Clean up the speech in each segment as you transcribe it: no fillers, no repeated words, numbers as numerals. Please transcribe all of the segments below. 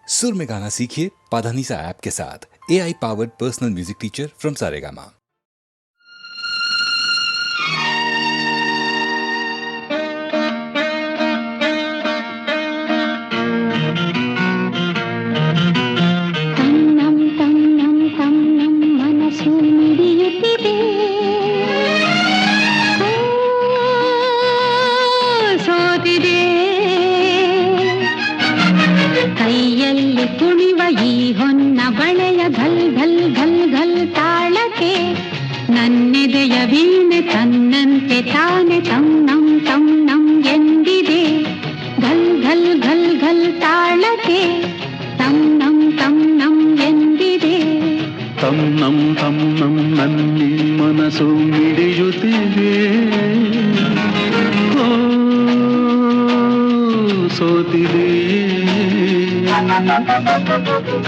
सुर में गाना सीखिए पाधानीसा ऐप के साथ। AI powered personal music teacher from Saregama. ನನ್ನೆದೆಯ ವೀಣೆ ತನ್ನಂತೆ ತಾನೆ ತನ್ನಂ ತನ್ನಂ ಎಂದಿದೆ. ಘಲ್ ಘಲ್ ಘಲ್ ಘಲ್ ತಾಳಕ್ಕೆ ತನ್ನಂ ತನ್ನಂ ಎಂದಿದೆ. ತನ್ನಂ ತನ್ನಂ ನನ್ನಿ ಮನಸ್ಸು ಮಿಡಿಯುತ್ತಿದೆ. ಸೋತಿದೆ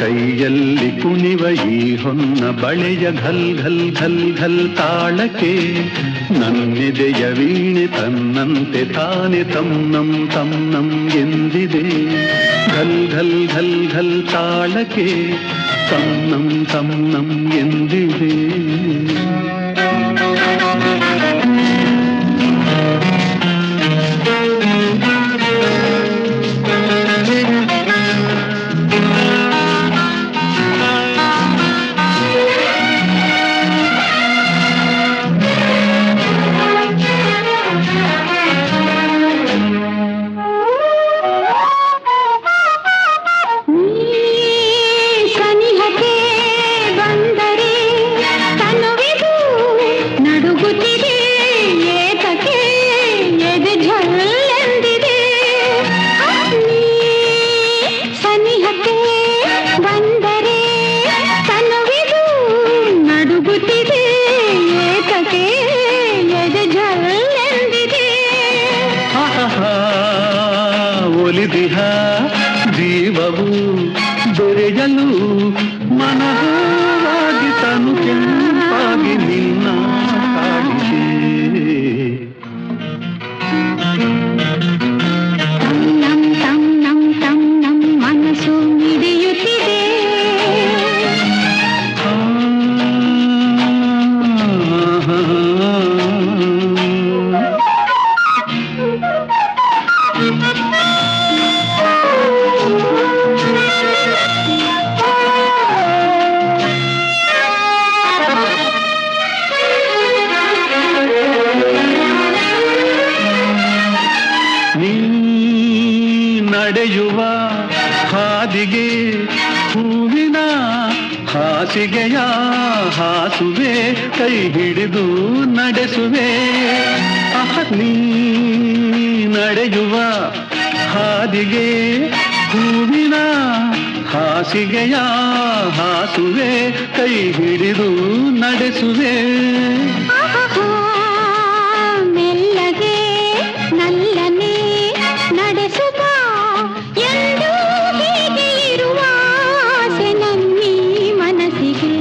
ಕೈಯಲ್ಲಿ ಕುಣಿವ ಈ ಹೊನ್ನ ಬಳೆಯ ಘಲ್ ಘಲ್ ಘಲ್ ಘಲ್ ತಾಳಕ್ಕೆ ನನ್ನೆದೆಯ ವೀಣೆ ತನ್ನಂತೆ ತಾನೆ ತನ್ನಂ ತನ್ನಂ ಎಂದಿದೆ. ಘಲ್ ಘಲ್ ಘಲ್ ಘಲ್ ತಾಳಕ್ಕೆ ತನ್ನಂ ತನ್ನಂ ಎಂದಿದೆ. ಒಲಿದಿಹ ಜೀವವು ದೊರೆಯಲು ಮನವಾಗಿ ತನು ಕೆಂಪಾಗಿ ನಿನ್ನ ಕಾಡಿಗೆ. ತನ್ನಂ ತನ್ನಂ ತನ್ನಂ ಮನಸ್ಸು ಮಿಡಿಯುತ್ತಿದೆ. ನಡೆಯುವ ಹಾದಿಗೆ ಹೂವಿನ ಹಾಸಿಗೆಯ ಹಾಸುವೆ ಕೈ ಹಿಡಿದು ನಡೆಸುವೆ. ನೀ ನಡೆಯುವ ಹಾದಿಗೆ ಹೂವಿನ ಹಾಸಿಗೆಯ ಹಾಸುವೆ ಕೈ ಹಿಡಿದು ನಡೆಸುವೆ. ಮೆಲ್ಲಗೆ ನಲ್ಲನೆ ನಡೆಸುವ ಎಂದು ಹೀಗೆ ಇರುವ ಆಸೆ ನನ್ನೀ ಮನಸ್ಸಿಗೆ.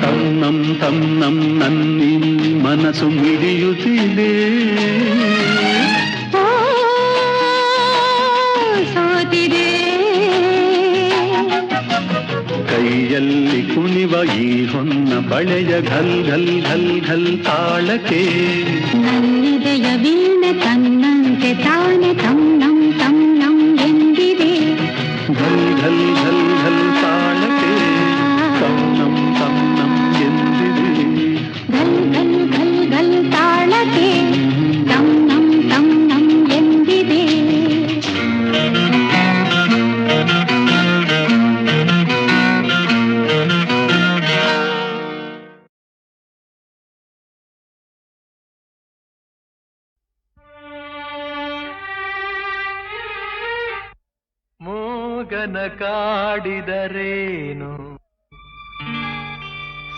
ತನ್ನಂ ತನ್ನಂ ನನ್ನಿ ಮನಸ್ಸು ಮಿಡಿಯುತ್ತಿದೆ. ಸೋತಿದೆ ಕೈಯಲ್ಲಿ ಕುಣಿವ ಈ ಹೊನ್ನ ಬಳೆಯ ಘಲ್ ಘಲ್ ಘಲ್ ಘಲ್ ತಾಳಕ್ಕೆ ನನ್ನೆದೆಯ ವೀಣೆ ತನ್ನಂತೆ ತಾನೆ ತನ್ನಂ ತನ್ನಂ ಎಂದಿದೆ. ಘಲ್ ಘಲ್ ಘಲ್ ಘಲ್ ತಾಳಕ್ಕೆ ತನ್ನಂ ತನ್ನಂ ಎಂದಿದೆ. ಘಲ್ ಘಲ್ ಘಲ್ ಘಲ್ ತಾಳಕ್ಕೆ ತನ್ನಂ ತನ್ನಂ ಎಂದಿದೆ. ಮೂಗನ ಕಾಡಿದರೇನು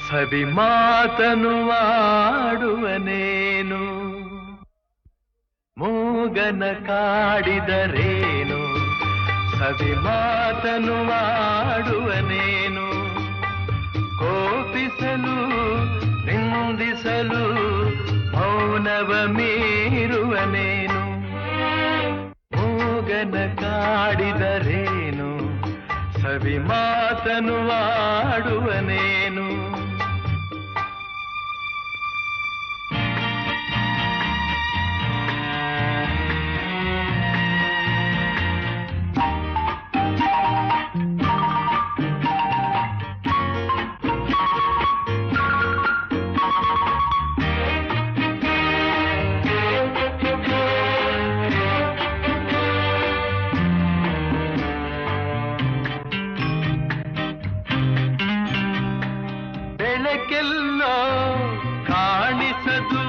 ಸವಿ ಮಾತನು ಆಡುವನೇನು. ಮೂಗನ ಕಾಡಿದರೇನು ಸವಿ ಮಾತನು ಆಡುವನೇನು. ಕೋಪಿಸಲು ನಿಂದಿಸಲು ಮೌನವ ಮೀರುವನೇನು. ಮೂಗನ ಕಾಡಿದರೇನು ಸವಿ ಮಾತನು ಆಡುವನೇನು. ಬೆಳಕೆಲ್ಲೋ ಕಾಣಿಸದು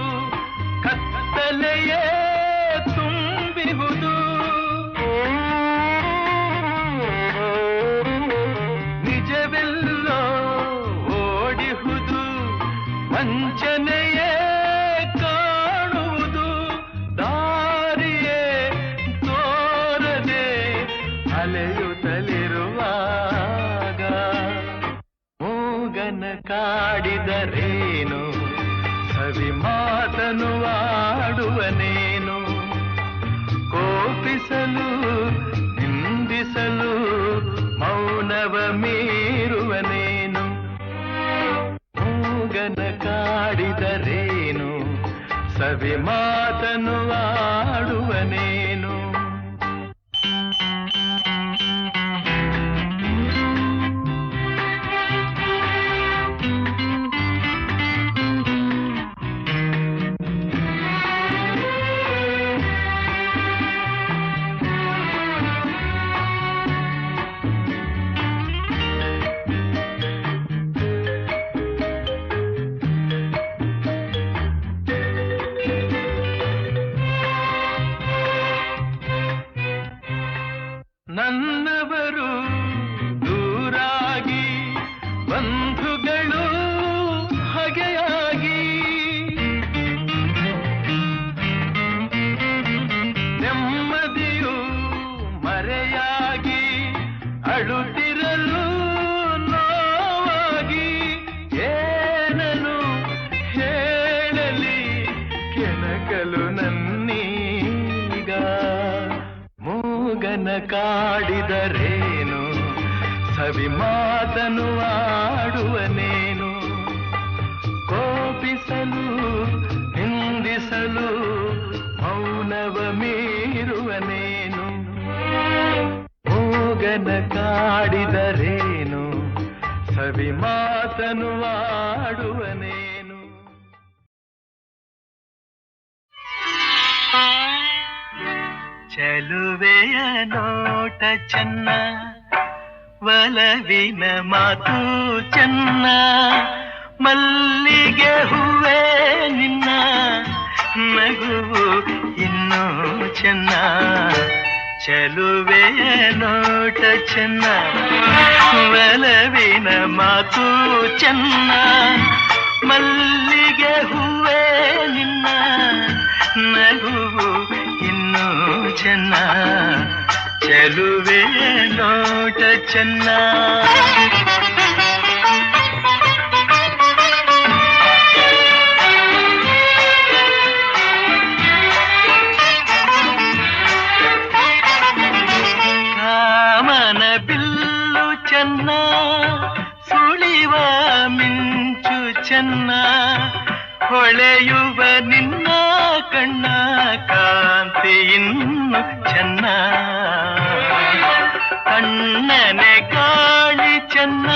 ಕತ್ತಲೆಯೇ ತುಂಬಿಹುದು. ನಿಜವೆಲ್ಲೋ ಓಡಿಹುದು ವಂಚನೆಯೇ ಕಾಣುವುದು. ದಾರಿಯೇ ತೋರದೆ ಅಲೆಯುತ್ತಲಿರುವಾಗ ಮೂಗನ ಕಾಡಿದರೇನು ಸವಿ ಮಾತನು ಆಡುವನೇನು. ಕೋಪಿಸಲು ನಿಂದಿಸಲು ಮೌನವ ಮೀರುವನೇನು. ಮೂಗನ ಕಾಡಿದರೇನು ಸವಿ ಮಾತನು ಆಡುವನೇನು. ನನ್ನವರು ದೂರಾಗಿ ಬಂಧುಗಳು ಹಗೆಯಾಗಿ ನೆಮ್ಮದಿಯು ಮರೆಯಾಗಿ ಅಳುತ್ತಿರಲು ನೋವಾಗಿ ಏನನು ಹೇಳಲಿ ಕೆಣಕಲು ನನ್ನೀಗ. ಮೂಗನ ಕಾಡಿದರೇನು ಸವಿ ಮಾತನು ಆಡುವನೇನು. ಕೋಪಿಸಲು ನಿಂದಿಸಲು ಮೌನವ ಮೀರುವನೇನು. ಮೂಗನ ಕಾಡಿದರೇನು ಸವಿ ಮಾತನು ಆಡುವನೇನು. ಚೆಲುವೆಯ ನೋಟ ಚೆನ್ನ ಒಲವಿನ ಮಾತು ಚೆನ್ನ ಮಲ್ಲಿಗೆ ಹೂವೇ ನಿನ್ನ ನಗುವು ಇನ್ನೂ ಚೆನ್ನ. ಚೆಲುವೆಯ ನೋಟ ಚೆನ್ನ ಒಲವಿನ ಮಾತು ಚೆನ್ನ ಮಲ್ಲಿಗೆ ಹೂವೇ ನಿನ್ನ ನಗುವು ಇನ್ನೂ ಚೆನ್ನ. ಚೆಲುವೆ ನೋಟ ಚೆನ್ನ. ಕಾಮನ ಬಿಲ್ಲು ಚೆನ್ನ ಸುಳಿವ ಮಿಂಚು ಚೆನ್ನ ಹೊಳೆಯುವ ನಿನ್ನ ಕಣ್ಣ ಕಾಂತಿ ಇನ್ನು ಚೆನ್ನ. ಕಣ್ಣನೆ ಕಾಳಿ ಚೆನ್ನ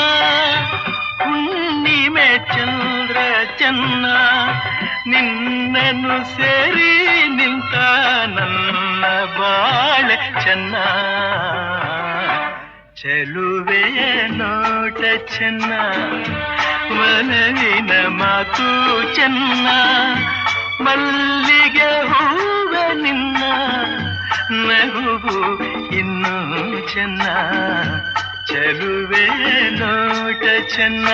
ಹುಣ್ಣಿಮೆ ಚಂದ್ರ ಚೆನ್ನ ನಿನ್ನನ್ನು ಸೇರಿ ನಿಂತ ನನ್ನ ಬಾಳೆ ಚೆನ್ನ. ಚೆಲುವೆಯ ನೋಟ ಚೆನ್ನ ಒಲವಿನ ಮಾತು ಚೆನ್ನ ಮಲ್ಲಿಗೆ ಹೂವ ನಿನ್ನ ನಗುವು ಇನ್ನೂ ಚೆನ್ನ. ಚೆಲುವೆ ನೋಟ ಚೆನ್ನ.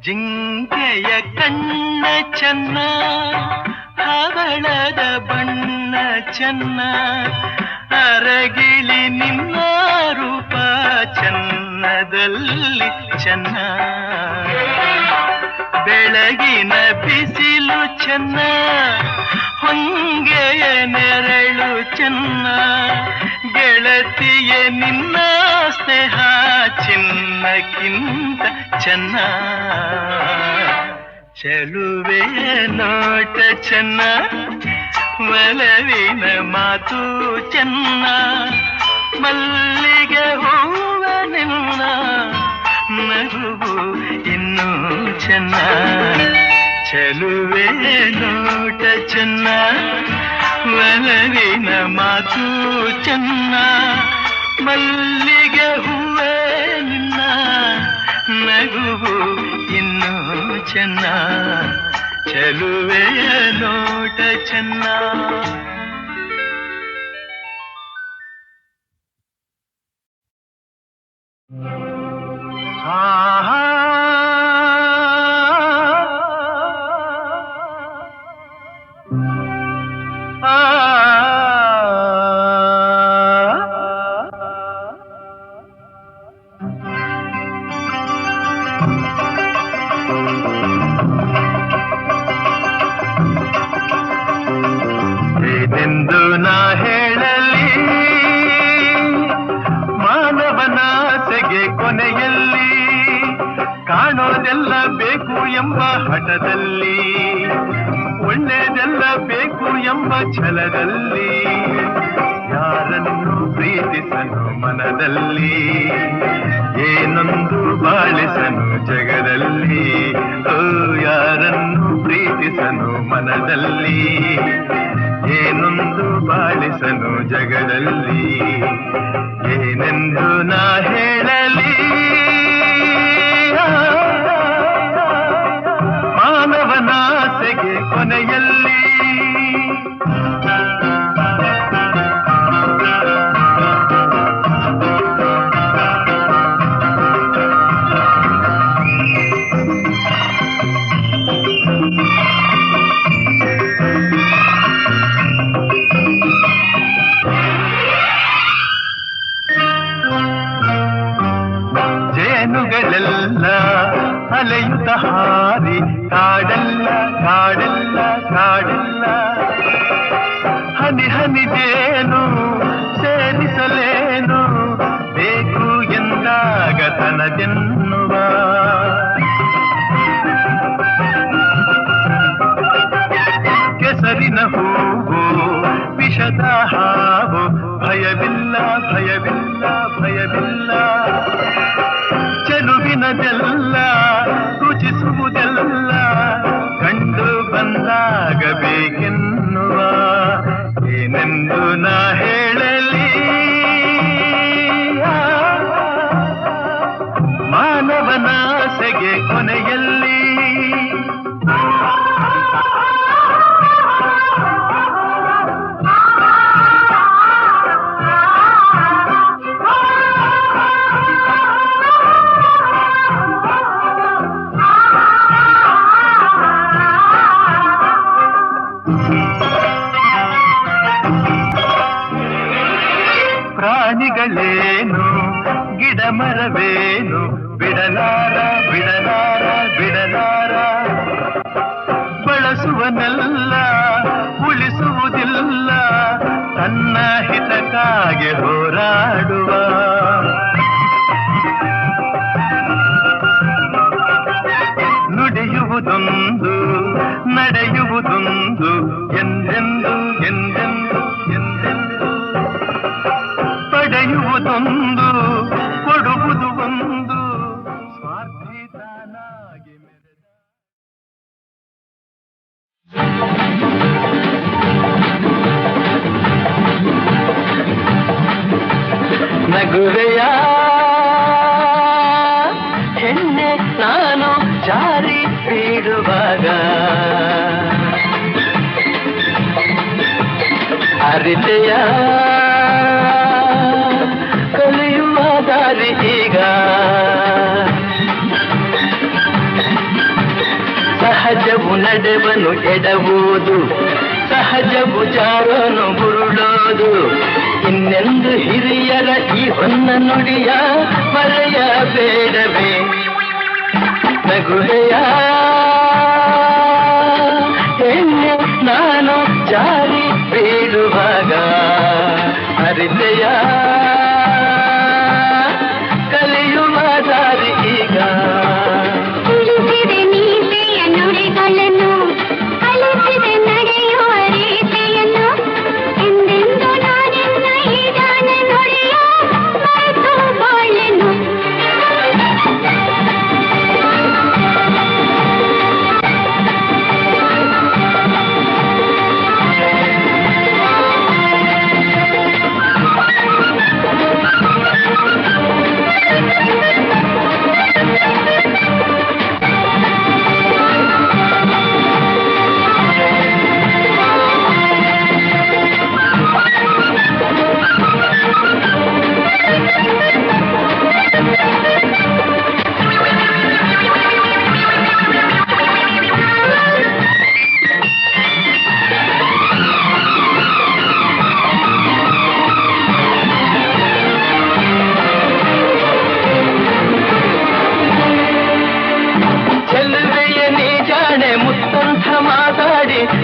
ಜಿಂಕೆಯ ಕಣ್ಣ ಚೆನ್ನ ಹವಳದ ಬಣ್ಣ ಚೆನ್ನ ಅರಗಿಳಿ ನಿನ್ನ ಮನದಲ್ಲಿ ಚೆನ್ನ, ಬೆಳಗಿನ ಬಿಸಿಲು ಚೆನ್ನ, ಹೊಂಗೆಯ ನೆರಳು ಚೆನ್ನ, ಗೆಳತಿಯ ನಿನ್ನ ಸ್ನೇಹ ಚಿನ್ನಕ್ಕಿಂತ ಚೆನ್ನ, ಚೆಲುವೆಯ ನೋಟ ಚೆನ್ನ, ಒಲವಿನ ಮಾತು ಚೆನ್ನ, ಮಲ್ಲಿಗೆ ಹೂವ ನಿನ್ನ ನಗುವು ಇನ್ನೂ ಚೆನ್ನ, ಚೆಲುವೆಯ ನೋಟ ಚೆನ್ನ, ಒಲವಿನ ಮಾತು ಚೆನ್ನ, ಮಲ್ಲಿಗೆ ಹೂವೇ ನಿನ್ನ ನಗುವು ಇನ್ನೂ ಚೆನ್ನ, ಚೆಲುವೆಯ ನೋಟ ಚೆನ್ನ. ಏನೆಂದು ನಾ ಹೇಳಲಿ ಮಾನವನಾಸೆಗೆ ಕೊನೆಯಲ್ಲಿ ಕಾಣೋದೆಲ್ಲ ಬೇಕು ಎಂಬ ಹಠದಲ್ಲಿ, ಒಳ್ಳೆಯದೆಲ್ಲ ಬೇಕು ಎಂಬ ಛಲದಲ್ಲಿ, ಯಾರನ್ನು ಪ್ರೀತಿಸನು ಮನದಲ್ಲಿ, ಏನೊಂದು ಬಾಳಿಸನು ಜಗದಲ್ಲಿ, ಓ ಯಾರನ್ನು ಪ್ರೀತಿಸನು ಮನದಲ್ಲಿ, ಏನೊಂದು ಬಾಳಿಸನು ಜಗದಲ್ಲಿ, ಏನೆಂದು ನಾ ಹೇಳಲಿ ಮಾನವನಾಸೆಗೆ ಕೊನೆಯಲ್ಲಿ. ಜೇನುಗಳೆಲ್ಲ ಅಲೆಯುತ್ತ ಹಾರಿ ಕಾಡಲ್ಲ ಕಾಡಲ್ಲ ಕಾಡಲ್ಲ, ಹನಿ ಹನಿ ಜೇನು ಸೇರಿಸಲೇನು ಬೇಕು ಎಂದಾಗ ತನದೆನ್ನುವ, ಕೆಸರಿನ ಹೂವು ವಿಷದ ಹಾವು, ಭಯವಿಲ್ಲ ಭಯವಿಲ್ಲ ಭಯವಿಲ್ಲ, ಚೆಲುವಿನದೆಲ್ಲ ರುಚಿಸುವುದೆಲ್ಲ ಕಂಡು ಬಂದಾಗಬೇಕೆನ್ನುವ, ಏನೆಂದು ನಾ ಹೇಳಲಿ ಮಾನವನಾಸೆಗೆ ಕೊನೆಯಲ್ಲಿ. ಪ್ರಾಣಿಗಳೇನು ಗಿಡ ಮರವೇನು ಬಿಡಲಾರ ಬಿಡಲಾರ ಬಿಡಲಾರ, ಬಳಸುವನೆಲ್ಲ ಉಳಿಸುವುದಿಲ್ಲ ತನ್ನ ಹಿತಕ್ಕಾಗಿ ಹೋರಾಡುವ, ನುಡಿಯುವುದೊಂದು ನಡೆಯುವುದೊಂದು ಎಂದೆಂದು ಎಂದೆಂದು ಎಂದೆಂದು, ಪಡೆಯುವುದೊಂದು ಕೊಡುವುದು ಒಂದು, ಸ್ವಾರ್ಥಿತನಾಗಿ ಮೆರೆದ. ನಗುವೆಯ ಹೆಣ್ಣೆ ನಾನು ಜಾರಿ ಬೀಳುವಾಗ, ಅರಿತೆಯ ಕಲಿಯುವ ದಾರಿ ಈಗ, ಸಹಜವು ನಡೆವನು ಎಡವುದು, ಸಹಜವು ಜಾರನು ಬುರುಳೋದು, ಇನ್ನೆಂದು ಹಿರಿಯರ ಈ ಹೊನ್ನ ನುಡಿಯ ಮರೆಯಬೇಡವೇ ನಗುವೆಯ ಹೆಣ್ಣೆ ನಾನು ಜಾರಿ ಬೀಳುವಾಗ ಅರಿತೆಯ ಕಲಿಯುವ ದಾರಿ ಈಗ ತಿಳಿಸಿದೆ ನೀತಿಯ ನುಡಿಗಳನ್ನು ಕಲಿಸಿದೆ ನಡೆಯುವ ರೀತಿಯನ್ನು ಎಂದೆಂದು ನಾನಿನ್ನ ಈ ಗಾನ ನುಡಿಯ ಮರೆತು ಬಾಳೆನು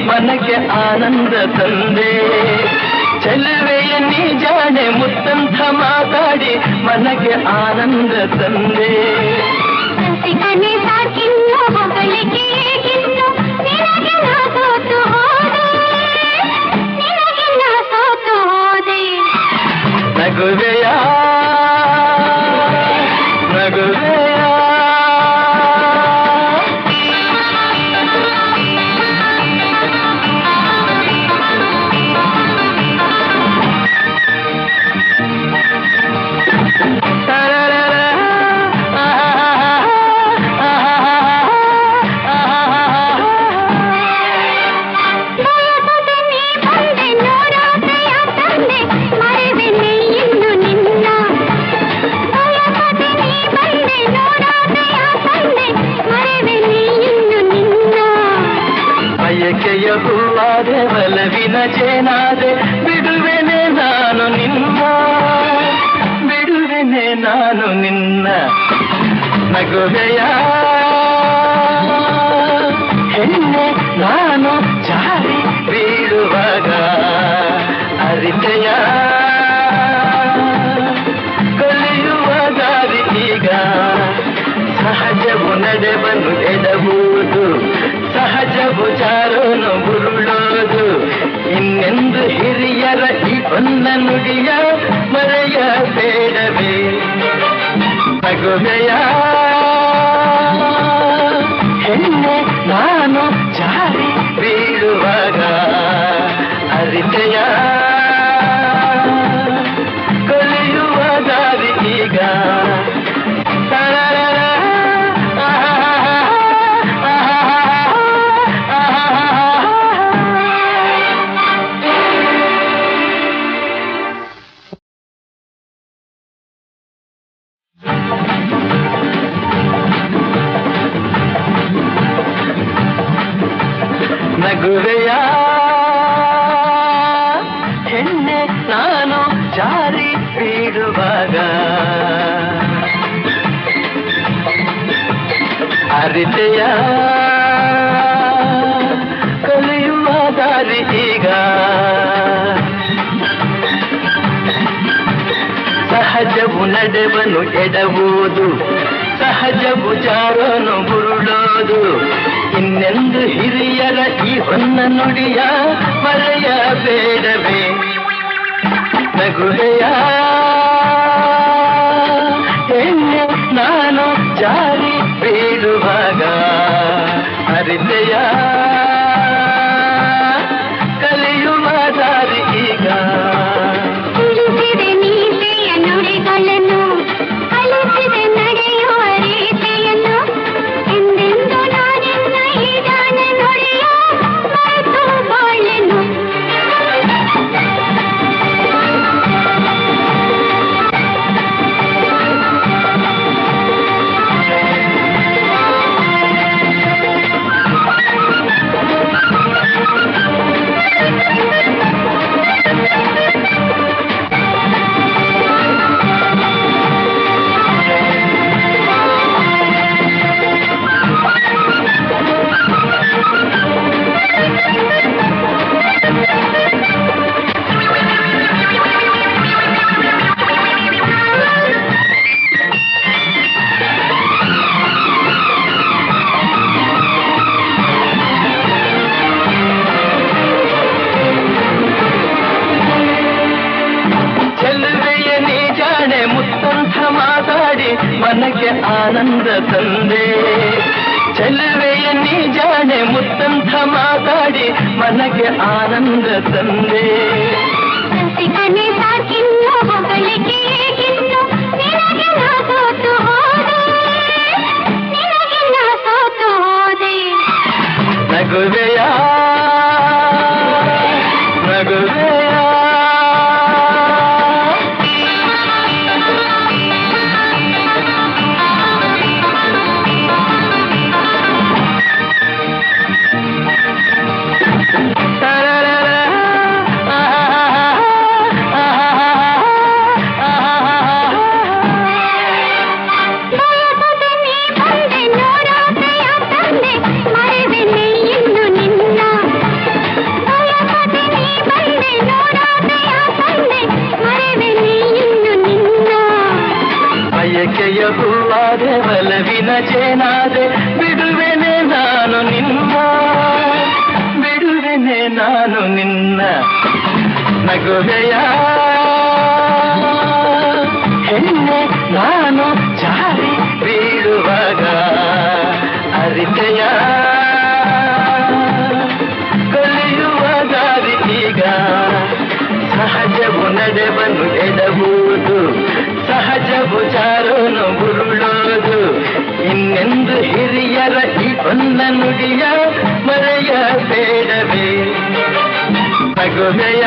ಮನಕ್ಕೆ ಆನಂದ ತಂದೆ ಚೆಲುವೆಯ ನೀ ಜಾಣೆ ಮುತ್ತಂಥ ಮಾತಾಡಿ ಮನಕ್ಕೆ ಆನಂದ ತಂದೆ ರಸಿಕನೆ ಸಾಕಿನ್ನು ಹೊಗಳಿಕೆ ಏಕಿನ್ನು ನಿನಗೆ ನಾ ಸೋತು ಹೋದೆ ನಿನಗೆ ನಾ ಸೋತು ಹೋದೆ ನಗುವೆಯ ನಗುವೆಯ ಬಯಕೆಯ ಹೂವಾದೆ ಬಲವಿನ ಚೇನಾದೆ ಬಿಡುವೆನೆ ನಾನು ನಿನ್ನ ಬಿಡುವೆನೆ ನಾನು ನಿನ್ನ ನಗುವೆಯ ಹೆಣ್ಣೆ ನಾನು ಜಾರಿ ಬೀಳುವಾಗ ಅರಿತೆಯ ಕಲಿಯುವ ದಾರಿ ಈಗ ಸಹಜವು ನಡೆವನ್ನು ಎಡಬಹುದು ಸಹಜವು ಜಾರೋನು ಬುರುಳೋದು ಇನ್ನೆಂದು ಹಿರಿಯರ ಈ ಹೊನ್ನ ನುಡಿಯ ಮರೆಯಬೇಡವೇ ನಗುವೆಯ ಹೆಣ್ಣೆ ನಾನು ಜಾರಿ ಬೀಳುವಾಗ ಅರಿತೆಯ ಕಲಿಯುವ ದಾರಿ ಈಗ ನಗುವೆಯ ಹೆಣ್ಣೆ ನಾನು ಜಾರಿ ಬೀಳುವಾಗ ಅರಿತೆಯ ಕಲಿಯುವ ದಾರಿ ಈಗ ಸಹಜವು ನಡೆವನು ಎಡವುದು ಸಹಜವು ಜಾರನು ಬುರುಳೋದು ಇನ್ನೆಂದು ಹಿರಿಯರ ಈ ಹೊನ್ನ ನುಡಿಯ ಮರೆಯಬೇಡವೇ ನಗುವೆಯ ಹೆಣ್ಣೆ ನಾನು ಜಾರಿ ಬೀಳುವಾಗ ಅರಿತೆಯ ಕಲಿಯುವ ದಾರಿ ಈಗ ತಿಳಿಸಿದೆ ನೀತಿಯ ನುಡಿಗಳನ್ನು ಕಲಿಸಿದೆ ನಡೆಯುವ ರೀತಿಯನ್ನು ಎಂದೆಂದು ನಾನಿನ್ನ ಈ ಗಾನ ನುಡಿಯ ಮರೆತು ಬಾಳೆನು ಆನಂದ ತಂದೆ ಚೆಲುವೆಯ ನೀ ಜಾಣೆ ಮುತ್ತಂಥ ಮಾತಾಡಿ ಮನಗೆ ಆನಂದ ತಂದೆ ರಸಿಕನೆ ಸಾಕಿನ್ನು ಹೊಗಳಿಕೆ ಏಕಿನ್ನು ನಿನಗೆ ನಾ ಸೋತು ಹೋದೆ ನಿನಗೆ ನಾ ಸೋತು ಹೋದೆ ನಗುವೆಯ ನಗುವೆಯ ಬಯಸದೆ ನೀ ಬಂದೆ ನೂರಾಸೆಯ ತಂದೆ ಮರೆವೆನೆ ಇನ್ನು ನಿನ್ನ ಬಯಸದೆ ನೀ ಬಂದೆ ನೂರಾಸೆಯ ತಂದೆ ಮರೆವೆನೆ ಇನ್ನು ನಿನ್ನ ಬಯಕೆಯ ಹೂವಾದೆ ಬಲವಿನ ಚೇನಾದೆ ಬಿಡುವೆನೆ ನಾನು ನಿನ್ನ ಬಿಡುವೆನೆ ನಾನು ನಿನ್ನ ನಗುವೆಯ ಹೆಣ್ಣೆ ನಾನು ಜಾರಿ ಬೀಳುವಾಗ ಅರಿತೆಯ ಕಲಿಯುವ ದಾರಿ ಈಗ ಸಹಜವು ನಡೆವನ್ನು ಎಡಬಹುದು ಸಹಜವು ಜಾರೋನು ಉರುಳೋದು ಇನ್ನೆಂದು ಹಿರಿಯರ ಈ ಹೊನ್ನ ನುಡಿಯ ಮರೆಯಬೇಡವೇ ನಗುವೆಯ